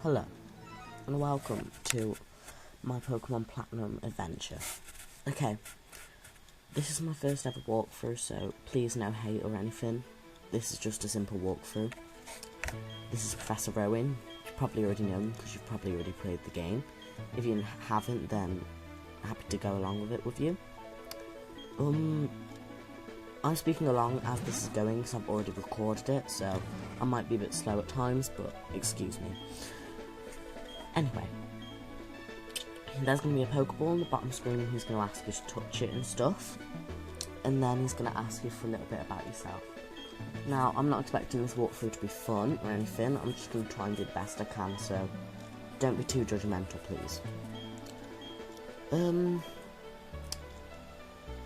Hello, and welcome to my Pokemon Platinum adventure. Okay, this is my first ever walkthrough, so please no hate or anything. This is just a simple walkthrough. This is Professor Rowan. You probably already know him because you've probably already played the game. If you haven't, then happy to go along with it with you. I'm speaking along as this is going because I've already recorded it, so I might be a bit slow at times, but excuse me. Anyway, there's going to be a Pokeball on the bottom screen. He's going to ask you to touch it and stuff, and then he's going to ask you for a little bit about yourself. Now, I'm not expecting this walkthrough to be fun or anything. I'm just going to try and do the best I can, so don't be too judgmental, please.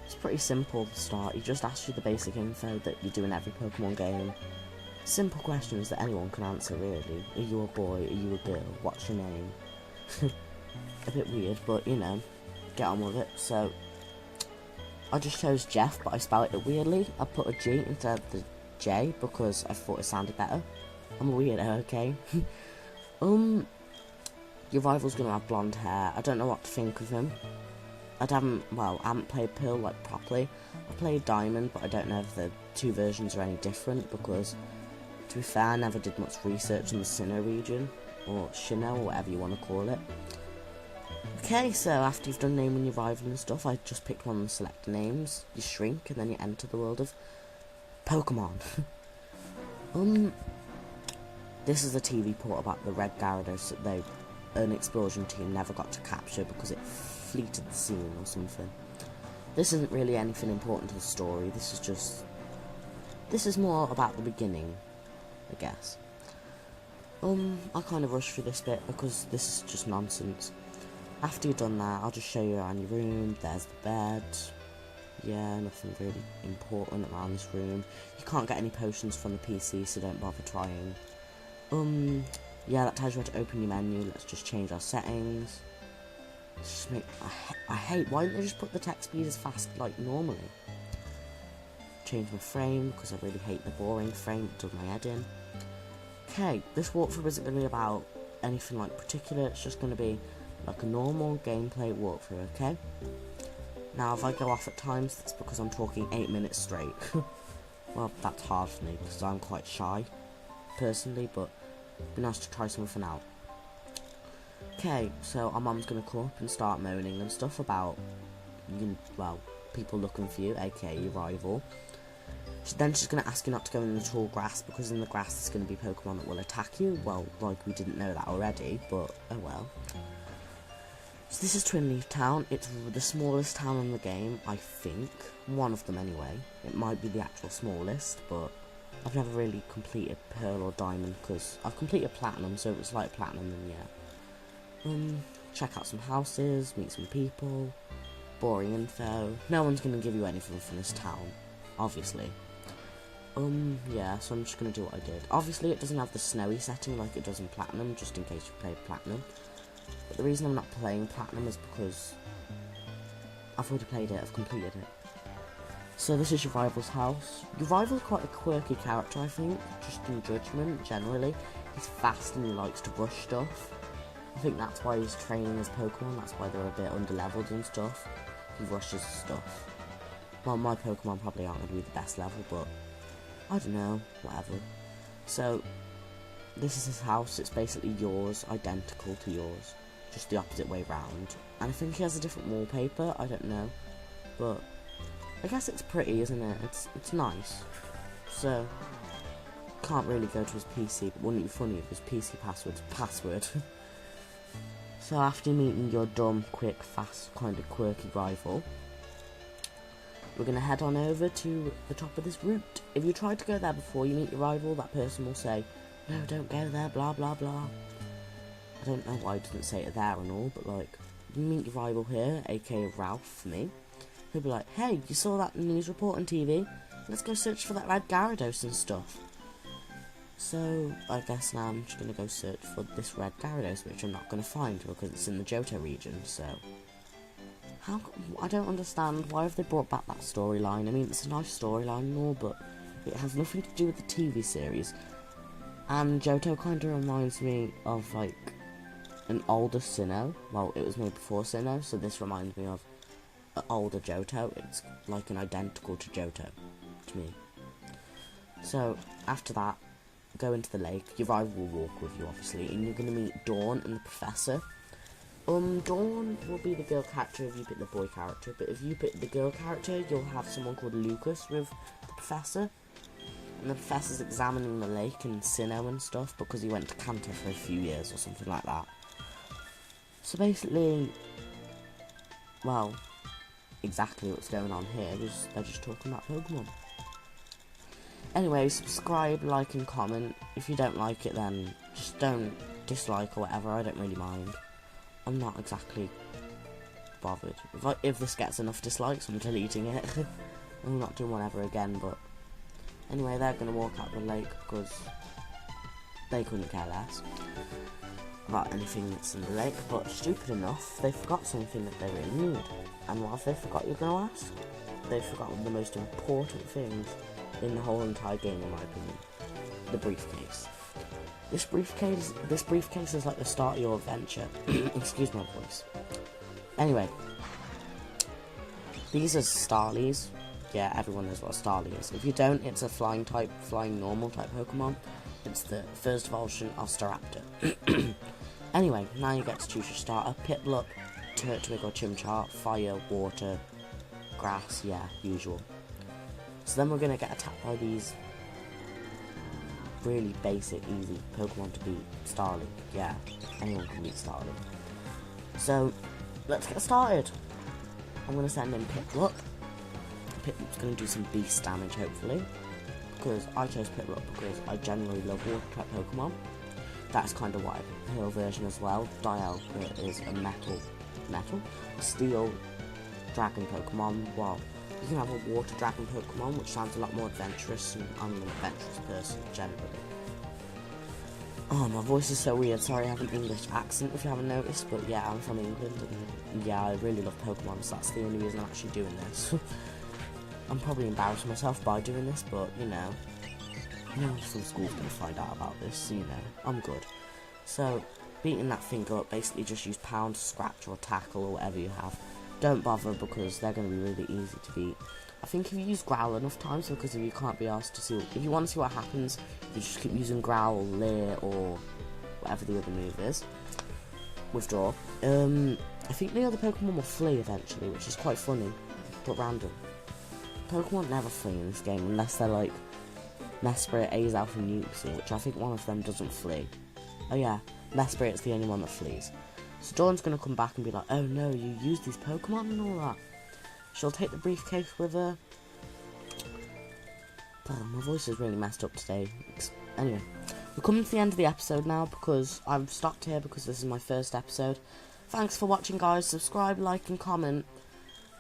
It's pretty simple to start. He just asks you the basic info that you do in every Pokemon game. Simple questions that anyone can answer, really. Are you a boy? Are you a girl? What's your name? A bit weird, but you know, get on with it. So, I just chose Jeff, but I spelled it weirdly. I put a G instead of the J because I thought it sounded better. I'm a weirdo, okay? Your rival's gonna have blonde hair. I don't know what to think of him. I haven't played Pearl like properly. I played Diamond, but I don't know if the two versions are any different because, to be fair, I never did much research on the Sinnoh region, or Sinnoh, or whatever you want to call it. Okay, so after you've done naming your rival and stuff, I just picked one of the selector names. You shrink, and then you enter the world of Pokemon. This is a TV port about the red Gyarados that an Explosion team never got to capture because it fleeted the scene or something. This isn't really anything important to the story. This is more about the beginning, I guess. I kind of rushed through this bit because this is just nonsense. After you've done that, I'll just show you around your room. There's the bed. Yeah, nothing really important around this room. You can't get any potions from the PC, so don't bother trying. Yeah, that tells you how to open your menu. Let's just change our settings. Just I hate, why didn't they just put the text speed as fast like normally? Change my frame, because I really hate the boring frame, it does my head in. Okay, this walkthrough isn't going to be about anything like particular, it's just going to be like a normal gameplay walkthrough, okay? Now, if I go off at times, that's because I'm talking 8 minutes straight. Well, that's hard for me, because I'm quite shy, personally, but it'd be nice to try something out. Okay, so our mum's going to come up and start moaning and stuff about, people looking for you, aka your rival. Then she's going to ask you not to go in the tall grass, because in the grass there's going to be Pokemon that will attack you. Well, like we didn't know that already, but oh well. So this is Twin Leaf Town. It's the smallest town in the game, I think. One of them anyway. It might be the actual smallest, but I've never really completed Pearl or Diamond, because I've completed Platinum, so if it's like Platinum, then yeah. Check out some houses, meet some people, boring info. No one's going to give you anything from this town, obviously. Yeah, so I'm just going to do what I did. Obviously, it doesn't have the snowy setting like it does in Platinum, just in case you played Platinum. But the reason I'm not playing Platinum is because I've already played it, I've completed it. So this is your rival's house. Your rival's quite a quirky character, I think, just in judgment, generally. He's fast and he likes to rush stuff. I think that's why he's training his Pokemon, that's why they're a bit underleveled and stuff. He rushes stuff. Well, my Pokemon probably aren't going to be the best level, but I don't know, whatever. So, this is his house, it's basically yours, identical to yours, just the opposite way round. And I think he has a different wallpaper, I don't know, but I guess it's pretty, isn't it? It's nice. So, can't really go to his PC, but wouldn't it be funny if his PC password's password? So after meeting your dumb, quick, fast, kind of quirky rival, we're going to head on over to the top of this route. If you try to go there before you meet your rival, that person will say, no, don't go there, blah, blah, blah. I don't know why I didn't say it there and all, but like, you meet your rival here, aka Ralph for me, he'll be like, hey, you saw that news report on TV? Let's go search for that red Gyarados and stuff. So, I guess now I'm just going to go search for this red Gyarados, which I'm not going to find because it's in the Johto region, so... I don't understand, why have they brought back that storyline? I mean, it's a nice storyline and all, but it has nothing to do with the TV series. And Johto kind of reminds me of like an older Sinnoh. Well, it was made before Sinnoh, so this reminds me of an older Johto. It's like an identical to Johto to me. So after that, go into the lake. Your rival will walk with you, obviously, and you're going to meet Dawn and the Professor. Dawn will be the girl character if you pick the boy character, but if you pick the girl character, you'll have someone called Lucas with the Professor. And the Professor's examining the lake and Sinnoh and stuff because he went to Kanto for a few years or something like that. So basically, well, exactly what's going on here is they're just talking about Pokemon. Anyway, subscribe, like and comment. If you don't like it, then just don't dislike or whatever, I don't really mind. I'm not exactly bothered. If this gets enough dislikes, I'm deleting it. I'm not doing whatever again, but anyway, they're going to walk out the lake because they couldn't care less about anything that's in the lake, but stupid enough, they forgot something that they really need. And what have they forgot, you're going to ask? They've forgotten the most important things in the whole entire game, in my opinion. The briefcase. This briefcase is like the start of your adventure. Excuse my voice. Anyway, these are Starlies. Yeah, everyone knows what a Starly is. If you don't, it's a flying normal type Pokemon. It's the first evolution of Staraptor. Anyway, now you get to choose your starter. Piplup, Turtwig or Chimchar, fire, water, grass, yeah, usual. So then we're going to get attacked by these really basic, easy Pokemon to beat. Starly, yeah, anyone can beat Starly. So, let's get started. I'm going to send in Piplup. Piplup's going to do some beast damage, hopefully. Because I chose Piplup because I generally love water type Pokemon. That's kind of why I picked the Hill version as well. Dialga is a steel dragon Pokemon. Well, you can have a water dragon Pokemon, which sounds a lot more adventurous, and I'm an adventurous person, generally. Oh, my voice is so weird, sorry I have an English accent if you haven't noticed, but yeah, I'm from England, and yeah, I really love Pokemon, so that's the only reason I'm actually doing this. I'm probably embarrassing myself by doing this, but, you know, no one from school's going to find out about this, so, you know, I'm good. So, beating that thing up, basically just use Pound, Scratch, or Tackle, or whatever you have. Don't bother because they're going to be really easy to beat. I think if you use Growl enough times, because if you can't be asked to see, if you want to see what happens, you just keep using Growl, Leer, or whatever the other move is. Withdraw. I think the other Pokemon will flee eventually, which is quite funny, but random. Pokemon never flee in this game unless they're like Mesprit, Azelf, and Uxie, which I think one of them doesn't flee. Oh yeah, Mesprit's the only one that flees. So Dawn's going to come back and be like, oh no, you use these Pokemon and all that. She'll take the briefcase with her. Oh, my voice is really messed up today. Anyway, we're coming to the end of the episode now because I've stopped here because this is my first episode. Thanks for watching, guys. Subscribe, like, and comment.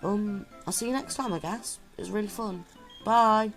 I'll see you next time, I guess. It was really fun. Bye.